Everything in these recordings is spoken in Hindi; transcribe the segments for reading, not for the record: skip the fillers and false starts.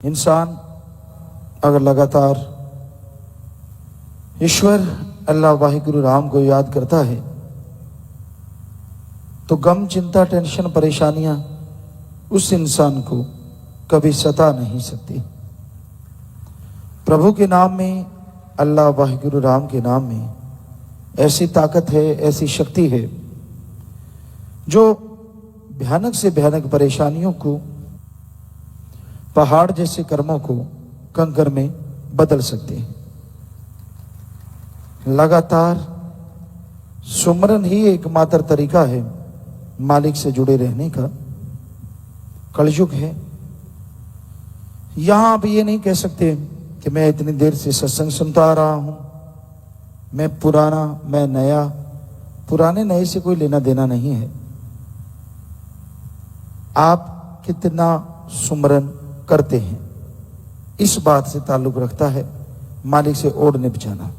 इंसान अगर लगातार ईश्वर अल्लाह वाहिगुरु राम को याद करता है तो गम, चिंता, टेंशन, परेशानियां उस इंसान को कभी सता नहीं सकती। प्रभु के नाम में, अल्लाह वाहिगुरु राम के नाम में ऐसी ताकत है, ऐसी शक्ति है जो भयानक से भयानक परेशानियों को, पहाड़ जैसे कर्मों को कंकर में बदल सकते हैं। लगातार सुमरन ही एकमात्र तरीका है मालिक से जुड़े रहने का। कलयुग है, यहां आप ये नहीं कह सकते कि मैं इतनी देर से सत्संग सुनता आ रहा हूं, मैं पुराना, मैं नया। पुराने नए से कोई लेना देना नहीं है। आप कितना सुमरन करते हैं इस बात से ताल्लुक रखता है मालिक से ओढ़ निपटाना।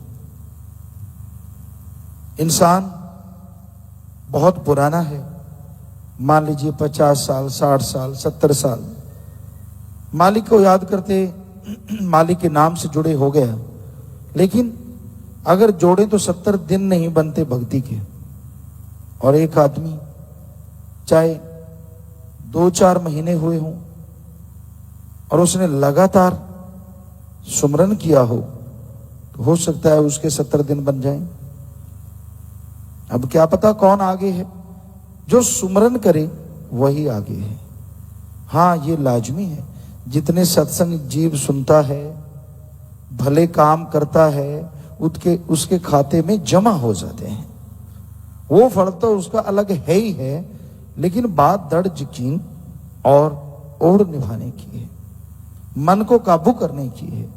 इंसान बहुत पुराना है, मान लीजिए 50 साल, 60 साल, 70 साल मालिक को याद करते, मालिक के नाम से जुड़े हो गया, लेकिन अगर जोड़े तो 70 दिन नहीं बनते भक्ति के। और एक आदमी चाहे 2-4 महीने हुए हों और उसने लगातार सुमरन किया हो तो हो सकता है उसके 70 दिन बन जाएं। अब क्या पता कौन आगे है। जो सुमरन करे वही आगे है। हाँ, ये लाजमी है। जितने सत्संग जीव सुनता है, भले काम करता है, उसके खाते में जमा हो जाते हैं। वो फल तो उसका अलग है ही है, लेकिन बात दृढ़ यकीन और ओढ़ निभाने की है, मन को काबू करने की है।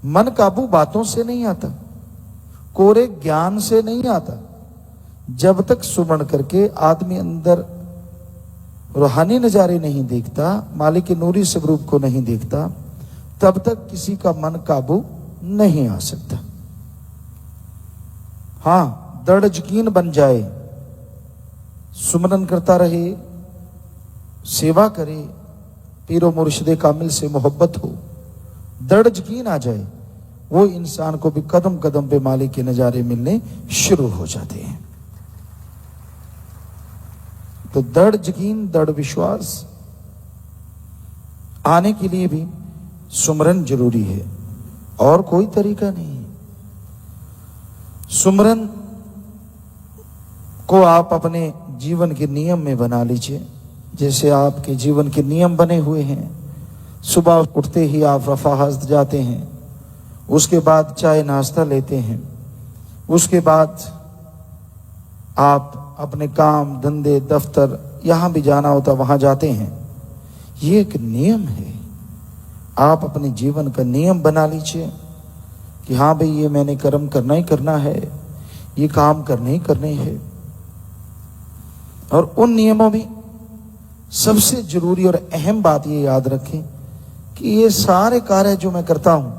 मन काबू बातों से नहीं आता, कोरे ज्ञान से नहीं आता। जब तक सुमरण करके आदमी अंदर रूहानी नजारे नहीं देखता, मालिक के नूरी स्वरूप को नहीं देखता, तब तक किसी का मन काबू नहीं आ सकता। हाँ, दृढ़ यकीन बन जाए, सुमरन करता रहे, सेवा करे, पीरो मुर्शिदे कामिल से मोहब्बत हो, दृढ़ यकीन आ जाए, वो इंसान को भी कदम कदम पे मालिक के नजारे मिलने शुरू हो जाते हैं। तो दृढ़ यकीन, दृढ़ विश्वास आने के लिए भी सुमरन जरूरी है, और कोई तरीका नहीं। सुमरन को आप अपने जीवन के नियम में बना लीजिए। जैसे आपके जीवन के नियम बने हुए हैं, सुबह उठते ही आप रफा हस्त जाते हैं, उसके बाद चाय नाश्ता लेते हैं, उसके बाद आप अपने काम धंधे दफ्तर यहां भी जाना होता वहां जाते हैं। ये एक नियम है। आप अपने जीवन का नियम बना लीजिए कि हाँ भाई, ये मैंने कर्म करना ही करना है, ये काम करने ही करने हैं। और उन नियमों में सबसे जरूरी और अहम बात ये याद रखें कि ये सारे कार्य जो मैं करता हूं,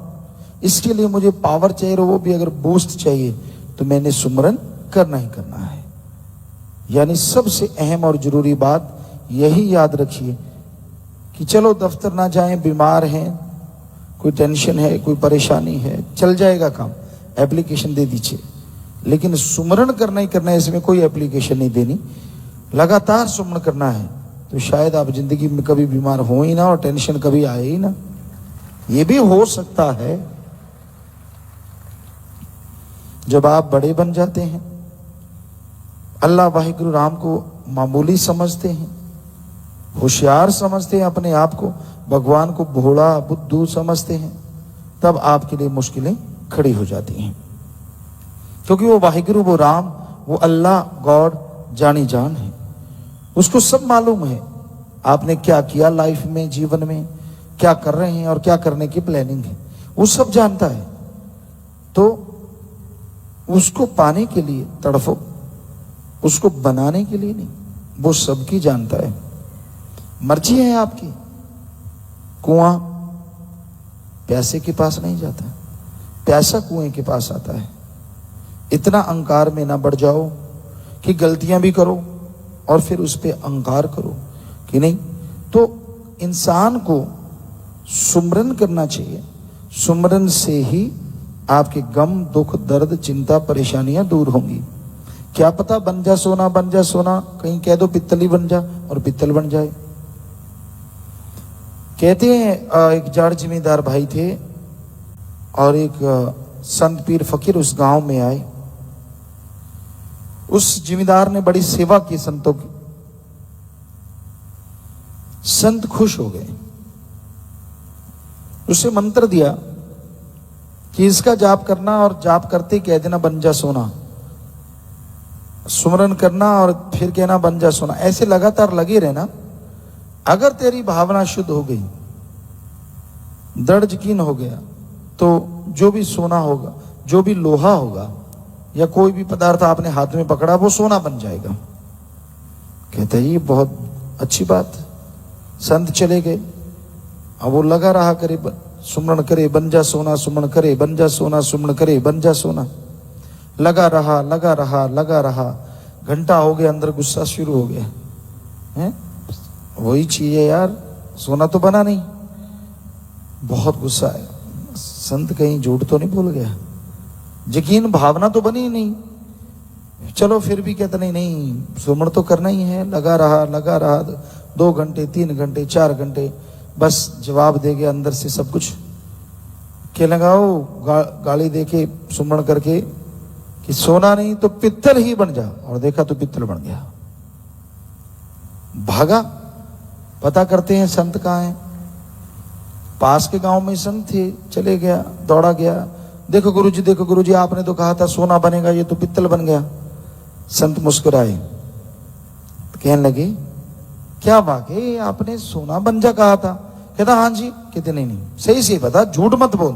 इसके लिए मुझे पावर चाहिए, और वो भी अगर बूस्ट चाहिए तो मैंने सुमरन करना ही करना है। यानी सबसे अहम और जरूरी बात यही याद रखिए कि चलो दफ्तर ना जाएं, बीमार हैं, कोई टेंशन है, कोई परेशानी है, चल जाएगा काम, एप्लीकेशन दे दीजिए, लेकिन सुमरन करना ही करना है, इसमें कोई एप्लीकेशन नहीं देनी। लगातार सुमरन करना है तो शायद आप जिंदगी में कभी बीमार हो ही ना और टेंशन कभी आए ही ना। ये भी हो सकता है जब आप बड़े बन जाते हैं, अल्लाह वाहिगुरु राम को मामूली समझते हैं, होशियार समझते हैं अपने आप को, भगवान को भोला बुद्धू समझते हैं, तब आपके लिए मुश्किलें खड़ी हो जाती हैं। क्योंकि वो वाहिगुरु, वो राम, वो अल्लाह, गॉड जानी जान है। उसको सब मालूम है आपने क्या किया लाइफ में, जीवन में क्या कर रहे हैं और क्या करने की प्लानिंग है, वो सब जानता है। तो उसको पाने के लिए तड़फो, उसको बनाने के लिए नहीं। वो सबकी जानता है, मर्जी है आपकी। कुआं प्यासे के पास नहीं जाता, प्यासा कुएं के पास आता है। इतना अहंकार में ना बढ़ जाओ कि गलतियां भी करो और फिर उस पर अहंकार करो कि नहीं। तो इंसान को सुमरन करना चाहिए। सुमरन से ही आपके गम, दुख, दर्द, चिंता, परेशानियां दूर होंगी। क्या पता बन जा सोना, बन जा सोना, कहीं कह दो पित्तल ही बन जा और पित्तल बन जाए। कहते हैं एक जाट जिम्मेदार भाई थे और एक संत पीर फकीर उस गांव में आए। उस जिम्मेदार ने बड़ी सेवा की संतों की। संत खुश हो गए, उसे मंत्र दिया कि इसका जाप करना और जाप करते कह देना बन जा सोना, सुमरन करना और फिर कहना बन जा सोना, ऐसे लगातार लगे रहना। अगर तेरी भावना शुद्ध हो गई, दृढ़ यकीन हो गया, तो जो भी सोना होगा, जो भी लोहा होगा या कोई भी पदार्थ आपने हाथ में पकड़ा वो सोना बन जाएगा। कहते ये बहुत अच्छी बात। संत चले गए, अब वो लगा रहा करे सुमरण करे बन जा सोना, सुमरण करे बन जा सोना, सुमरण करे बन जा सोना, लगा रहा लगा रहा लगा रहा। घंटा हो गया, अंदर गुस्सा शुरू हो गया है, वही चीज है यार, सोना तो बना नहीं। बहुत गुस्सा है, संत कहीं झूठ तो नहीं बोल गया, यकीन भावना तो बनी नहीं। चलो फिर भी कहता नहीं नहीं सुमरण तो करना ही है। लगा रहा 2 घंटे 3 घंटे 4 घंटे, बस जवाब दे गया अंदर से सब कुछ। के लगाओ गाली दे के सुमरण करके कि सोना नहीं तो पित्तल ही बन जा, और देखा तो पित्तल बन गया। भागा, पता करते हैं संत कहाँ है। पास के गांव में संत थे, चले गया, दौड़ा गया, देखो गुरुजी आपने तो कहा था सोना बनेगा, ये तो पित्तल बन गया। संत मुस्कुराए, कहने लगे क्या वाकई आपने सोना बन जा कहा था? कहता हाँ जी। कहते नहीं सही से बता, झूठ मत बोल।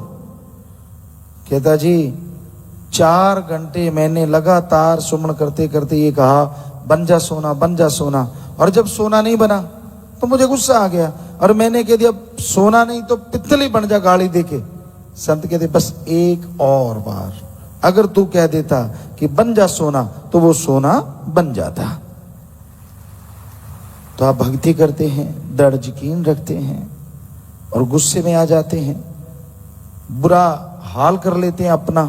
कहता जी 4 घंटे मैंने लगातार सुमन करते करते ये कहा बन जा सोना बन जा सोना, और जब सोना नहीं बना तो मुझे गुस्सा आ गया और मैंने कह दिया सोना नहीं तो पित्तल ही बन जा गाड़ी देके। संत कहते बस एक और बार अगर तू कह देता कि बन जा सोना तो वो सोना बन जाता। तो आप भक्ति करते हैं, दृढ़ यकीन रखते हैं और गुस्से में आ जाते हैं, बुरा हाल कर लेते हैं अपना,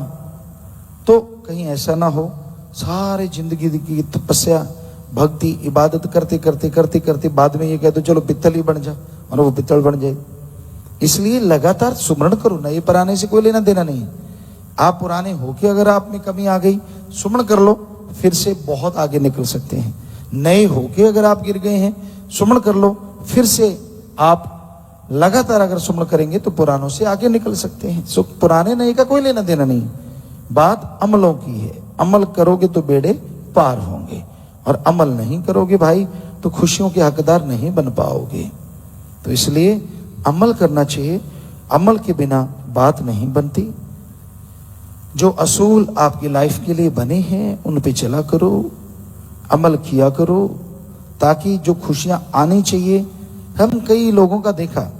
तो कहीं ऐसा ना हो सारे जिंदगी की तपस्या भक्ति इबादत करते करते करते करते बाद में ये कह दो चलो पित्तल ही बन जा और वो पित्तल बन जाए। इसलिए लगातार सुमरण करो, नए पुराने से कोई लेना देना नहीं। आप पुराने होके अगर आप में कमी आ गई सुमरण कर लो, फिर से बहुत आगे निकल सकते हैं। नए होके अगर आप गिर गए हैं सुमरण कर लो, फिर से आप लगातार अगर सुमरण करेंगे तो पुरानों से आगे निकल सकते हैं। सो पुराने नए का कोई लेना देना नहीं, बात अमलों की है। अमल करोगे तो बेड़े पार होंगे और अमल नहीं करोगे भाई तो खुशियों के हकदार नहीं बन पाओगे। तो इसलिए अमल करना चाहिए, अमल के बिना बात नहीं बनती। जो असूल आपकी लाइफ के लिए बने हैं उन पे चला करो, अमल किया करो, ताकि जो खुशियां आनी चाहिए। हम कई लोगों का देखा,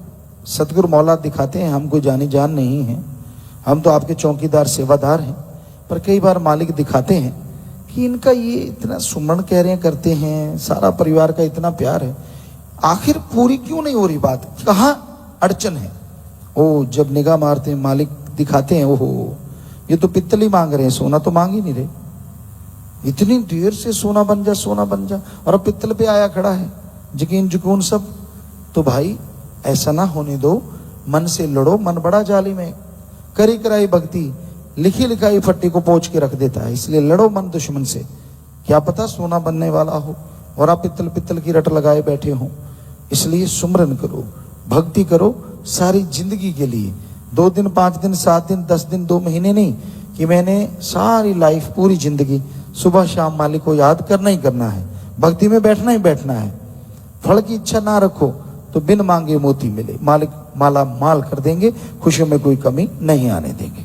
सतगुरु मौला दिखाते हैं, हम कोई जानी जान नहीं है, हम तो आपके चौकीदार सेवादार हैं, पर कई बार मालिक दिखाते हैं कि इनका ये इतना सुमरण कह रहे हैं करते हैं, सारा परिवार का इतना प्यार है, आखिर पूरी क्यों नहीं हो रही बात, कहाँ अड़चन है। ओ जब निगाह मारते हैं मालिक दिखाते हैं, ओहो ये तो पित्तल ही मांग रहे हैं, सोना तो मांग ही नहीं रहे, इतनी देर से सोना बन जा सोना बन जा, और अब पित्तल पे आया खड़ा है, यकीन जुकून सब। तो भाई ऐसा ना होने दो, मन से लड़ो, मन बड़ा जालिम है, करी कराई भक्ति लिखी लिखाई फट्टी को पोंछ के रख देता है। इसलिए लड़ो मन दुश्मन से, क्या पता सोना बनने वाला हो और आप पित्तल पित्तल की रट लगाए बैठे हो। इसलिए सुमरन करो, भक्ति करो सारी जिंदगी के लिए, 2 दिन 5 दिन 7 दिन 10 दिन 2 महीने नहीं, कि मैंने सारी लाइफ पूरी जिंदगी सुबह शाम मालिक को याद करना ही करना है, भक्ति में बैठना ही बैठना है। फल की इच्छा ना रखो तो बिन मांगे मोती मिले, मालिक माला माल कर देंगे, खुशियों में कोई कमी नहीं आने देंगे।